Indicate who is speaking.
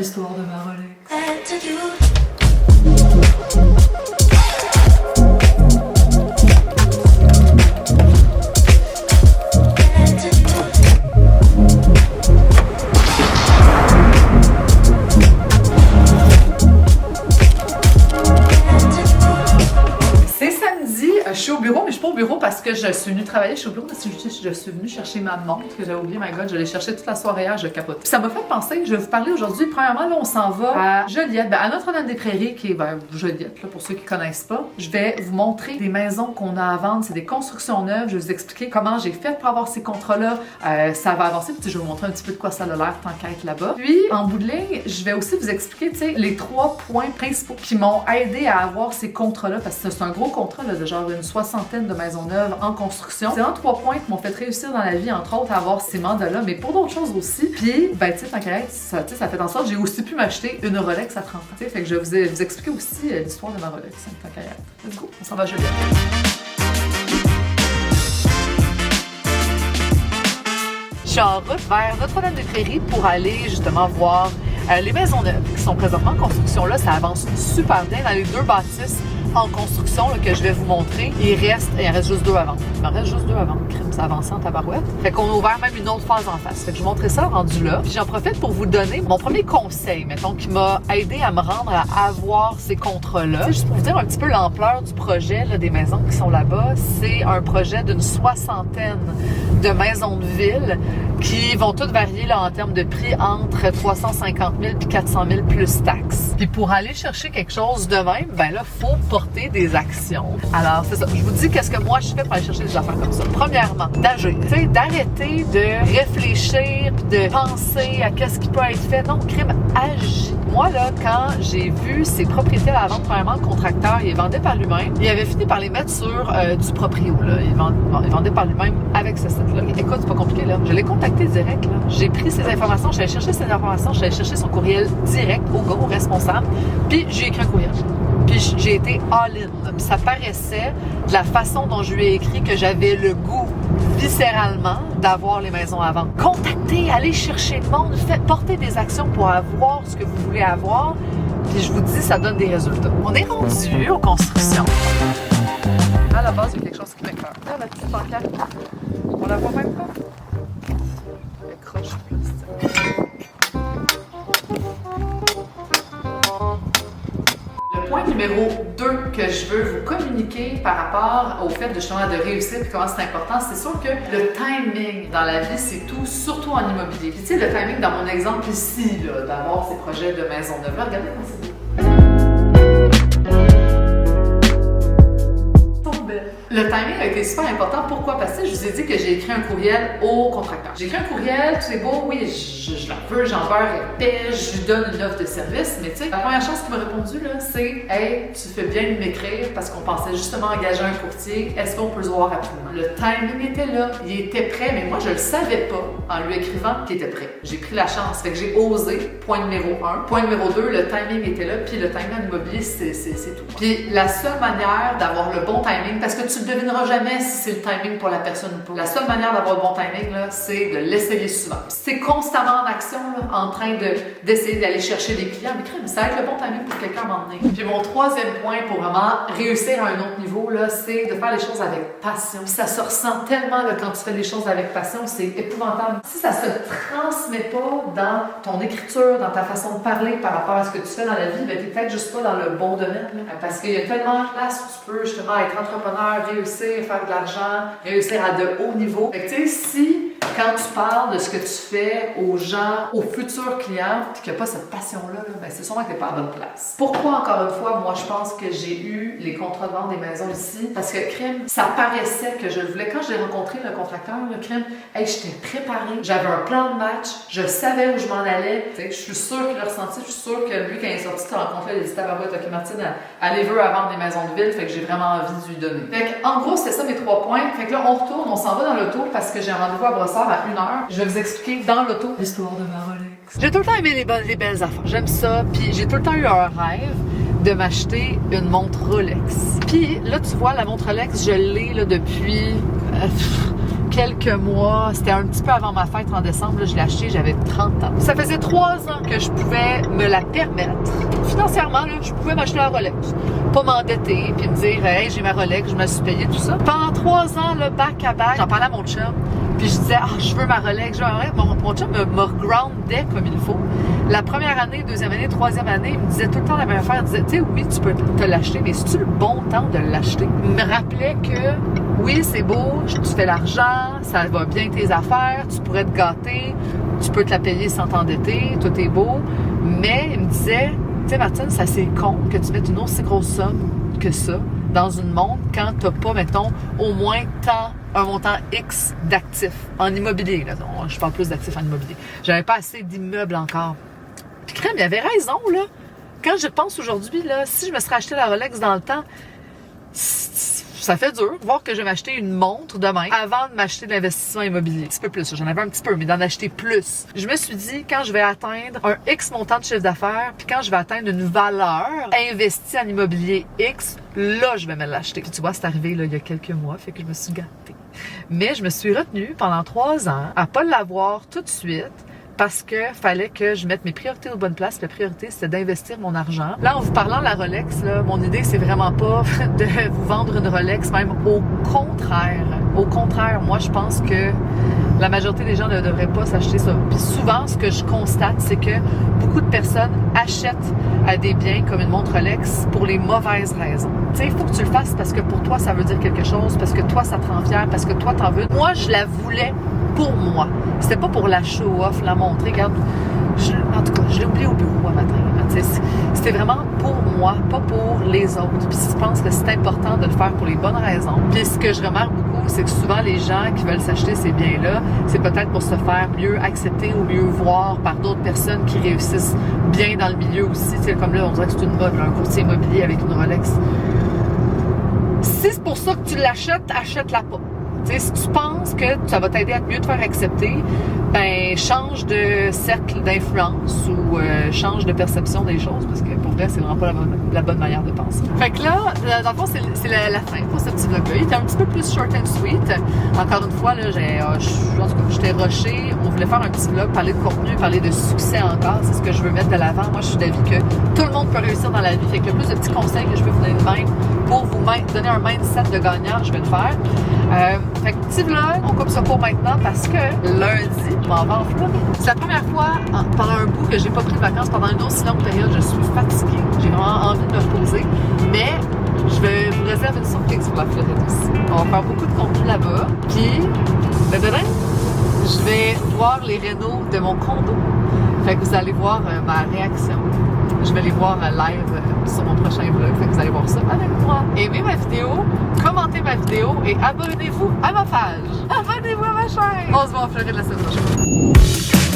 Speaker 1: L'histoire de ma Rolex. Je suis au bureau, mais je suis pas au bureau parce que je suis venue travailler. Je suis au bureau parce que je suis venue chercher ma montre que j'avais oublié. My God, je l'ai cherchée toute la soirée hier, je capote. Puis ça m'a fait penser, je vais vous parler aujourd'hui. Premièrement, là, on s'en va à Joliette, à Notre-Dame-des-Prairies, qui est Joliette, là, pour ceux qui connaissent pas. Je vais vous montrer des maisons qu'on a à vendre. C'est des constructions neuves. Je vais vous expliquer comment j'ai fait pour avoir ces contrats-là. Ça va avancer. Puis je vais vous montrer un petit peu de quoi ça a l'air tant qu'à être là-bas. Puis, en bout de ligne, je vais aussi vous expliquer, tu sais, les 3 points principaux qui m'ont aidé à avoir ces contrats-là. Parce que c'est un gros contrat, là, de genre une soixantaine de maisons neuves en construction. C'est vraiment 3 points qui m'ont fait réussir dans la vie, entre autres, à avoir ces mandats-là, mais pour d'autres choses aussi. Puis, ben, tu sais, tant qu'à être, ça fait en sorte que j'ai aussi pu m'acheter une Rolex à 30 ans. T'sais, fait que je vais vous expliquer aussi l'histoire de ma Rolex, tant qu'à être. Let's go, on s'en va à Joliette. Je suis en route vers Notre-Dame-des-Prairies pour aller justement voir les maisons neuves qui sont présentement en construction. Là, ça avance super bien dans les 2 bâtisses en construction là, que je vais vous montrer. Il en reste juste 2 à vendre. Il m'en reste juste 2 à vendre. Crime, ça avance en tabarouette. Fait qu'on a ouvert même une autre phase en face. Fait que je vous montrerai ça rendu là. Puis j'en profite pour vous donner mon premier conseil, mettons, qui m'a aidé à me rendre à avoir ces contrats-là. Juste pour vous dire un petit peu l'ampleur du projet là, des maisons qui sont là-bas. C'est un projet d'une 60aine de maisons de ville qui vont toutes varier là, en termes de prix entre 350 000 et 400 000 plus taxes. Puis pour aller chercher quelque chose de même, ben là, faut porter des actions. Alors, c'est ça. Je vous dis qu'est-ce que moi je fais pour aller chercher des affaires comme ça. Premièrement, d'agir. Tu sais, d'arrêter de réfléchir puis de penser à qu'est-ce qui peut être fait. Non, crime, agis. Moi, là, quand j'ai vu ces propriétés à la vente, premièrement, le contracteur, il les vendait par lui-même. Il avait fini par les mettre sur du proprio, là. Il vendait par lui-même avec ce site-là. Écoute, c'est pas compliqué, là. Je l'ai contacté direct, là. J'ai pris ses informations, j'allais chercher ses informations, j'allais chercher son courriel direct au gars, au responsable, puis j'ai écrit un courriel. Puis j'ai été all-in. Ça paraissait de la façon dont je lui ai écrit que j'avais le goût viscéralement d'avoir les maisons à vendre. Contactez, allez chercher le monde, portez des actions pour avoir ce que vous voulez avoir. Puis je vous dis, ça donne des résultats. On est rendu aux constructions. À la base, il y a quelque chose qui m'écœure. Là, la petite pancarte, on la voit même pas. Elle croche plastique. Point numéro 2 que je veux vous communiquer par rapport au fait de, justement, de réussir et comment c'est important, c'est sûr que le timing dans la vie, c'est tout, surtout en immobilier. Puis tu sais, le timing dans mon exemple ici, d'avoir ces projets de maison neuve, là, regardez comment c'est beau. Le timing a été super important. Pourquoi? Parce que je vous ai dit que j'ai écrit un courriel au contracteur. J'ai écrit un courriel, tout est beau, oui, je la veux, j'en beurre épais, je lui donne une offre de service, mais tu sais, la première chose qu'il m'a répondu, là, c'est « Hey, tu fais bien de m'écrire parce qu'on pensait justement engager un courtier, est-ce qu'on peut se voir rapidement? » Le timing était là, il était prêt, mais moi, je le savais pas en lui écrivant qu'il était prêt. J'ai pris la chance, fait que j'ai osé, point numéro 1. Point numéro 2, le timing était là, puis le timing en immobilier, c'est tout. Puis la seule manière d'avoir le bon timing, parce que tu ne devineras jamais si c'est le timing pour la personne ou pas. La seule manière d'avoir le bon timing, là, c'est de l'essayer souvent. Si t'es constamment en action, là, en train d'essayer d'aller chercher des clients, mais crème, ça va être le bon timing pour quelqu'un à un moment donné. Puis mon 3e point pour vraiment réussir à un autre niveau, là, c'est de faire les choses avec passion. Ça se ressent tellement là, quand tu fais les choses avec passion, c'est épouvantable. Si ça se transmet pas dans ton écriture, dans ta façon de parler par rapport à ce que tu fais dans la vie, ben t'es peut-être juste pas dans le bon domaine. Là. Parce qu'il y a tellement de places où tu peux justement être entrepreneur, réussir, faire de l'argent, réussir à de hauts niveaux. Fait que tu sais, si quand tu parles de ce que tu fais aux gens, aux futurs clients, puis qu'il n'y a pas cette passion-là, ben c'est sûrement que tu n'es pas à la bonne place. Pourquoi, encore une fois, moi, je pense que j'ai eu les contrats de vente des maisons ici? Parce que, crime, ça paraissait que je le voulais. Quand j'ai rencontré le contracteur, le crime, hey, j'étais préparée, j'avais un plan de match, je savais où je m'en allais. Je suis sûre qu'il l'a ressenti, je suis sûre que lui, quand il est sorti, tu as rencontré, il a dit tabarouette, ok, Martine, elle veut à vendre des maisons de ville, fait que j'ai vraiment envie de lui donner. Fait que, en gros, c'était ça mes 3 points. Fait que là, on retourne, on s'en va dans l'auto parce que j'ai un rendez-vous à Brossard à 1h. Je vais vous expliquer dans l'auto l'histoire de ma Rolex. J'ai tout le temps aimé les belles affaires. J'aime ça. Puis j'ai tout le temps eu un rêve de m'acheter une montre Rolex. Puis là, tu vois, la montre Rolex, je l'ai là, depuis quelques mois. C'était un petit peu avant ma fête en décembre. Là, je l'ai acheté, j'avais 30 ans. Ça faisait 3 ans que je pouvais me la permettre. Financièrement, là, je pouvais m'acheter la Rolex. Pas m'endetter puis me dire, hey, j'ai ma Rolex, je me suis payé tout ça. Pendant 3 ans, là, back à back, j'en parlais à mon chum. Puis je disais, je veux ma Rolex, je veux ma Rolex. Mon chum me groundait comme il faut. La première année, deuxième année, troisième année, il me disait tout le temps la même affaire. Il disait, tu sais, oui, tu peux te l'acheter, mais c'est-tu le bon temps de l'acheter? Il me rappelait que, oui, c'est beau, tu fais l'argent, ça va bien tes affaires, tu pourrais te gâter, tu peux te la payer sans t'endetter, tout est beau. Mais il me disait, tu sais, Martine, ça c'est con que tu mettes une aussi grosse somme que ça dans une montre quand t'as pas, mettons, au moins un montant X d'actifs en immobilier. Là. Je parle plus d'actifs en immobilier. J'avais pas assez d'immeubles encore. Puis crème, il avait raison, là. Quand je pense aujourd'hui, là, si je me serais acheté la Rolex dans le temps, ça fait dur de voir que je vais m'acheter une montre demain avant de m'acheter de l'investissement immobilier. Un petit peu plus, j'en avais un petit peu, mais d'en acheter plus. Je me suis dit, quand je vais atteindre un X montant de chiffre d'affaires, puis quand je vais atteindre une valeur investie en immobilier X, là, je vais me l'acheter. Puis tu vois, c'est arrivé là, il y a quelques mois, fait que je me suis gâtée. Mais je me suis retenue pendant 3 ans à pas l'avoir tout de suite, parce que fallait que je mette mes priorités aux bonnes places. La priorité, c'était d'investir mon argent. Là, en vous parlant de la Rolex, là, mon idée, c'est vraiment pas de vous vendre une Rolex, même au contraire. Au contraire, moi, je pense que la majorité des gens ne devraient pas s'acheter ça. Puis souvent, ce que je constate, c'est que beaucoup de personnes achètent des biens comme une montre Rolex pour les mauvaises raisons. Tu sais, il faut que tu le fasses parce que pour toi, ça veut dire quelque chose, parce que toi, ça te rend fier, parce que toi, t'en veux. Moi, je la voulais pour moi. C'était pas pour la show-off, la montrer. Regarde, en tout cas, je l'ai oublié au bureau un matin. C'était vraiment pour moi, pas pour les autres. Puis je pense que c'est important de le faire pour les bonnes raisons. Puis ce que je remarque beaucoup, c'est que souvent les gens qui veulent s'acheter ces biens-là, c'est peut-être pour se faire mieux accepter ou mieux voir par d'autres personnes qui réussissent bien dans le milieu aussi. Tu sais, comme là, on dirait que c'est une mode, là, un courtier immobilier avec une Rolex. Si c'est pour ça que tu l'achètes, achète-la pas. T'sais, si tu penses que ça va t'aider à mieux te faire accepter, ben change de cercle d'influence ou change de perception des choses, parce que pour vrai, c'est vraiment pas la bonne manière de penser. Fait que là, dans le fond, c'est la fin pour ce petit vlog-là. Il était un petit peu plus short and sweet. Encore une fois, là, j'étais rushée. On voulait faire un petit vlog, parler de contenu, parler de succès encore. C'est ce que je veux mettre de l'avant. Moi, je suis d'avis que tout le monde peut réussir dans la vie. Fait que le plus de petits conseils que je peux vous donner de même pour vous donner un mindset de gagnant, je vais le faire. Fait que petit vlog, on coupe ça pour maintenant parce que lundi, je m'en vais en Floride. C'est la première fois pendant un bout que j'ai pas pris de vacances pendant une aussi longue période. Je suis fatiguée. J'ai vraiment envie de me reposer. Mais je vais vous réserver une surprise pour la Floride aussi. On va faire beaucoup de contenu là-bas. Puis, demain, je vais voir les rénaux de mon condo. Fait que vous allez voir ma réaction. Je vais les voir live sur mon prochain vlog. Fait que vous allez voir ça avec moi. Aimez ma vidéo, commentez ma vidéo et abonnez-vous à ma page. Abonnez-vous à ma chaîne. On se voit en Floride la semaine prochaine.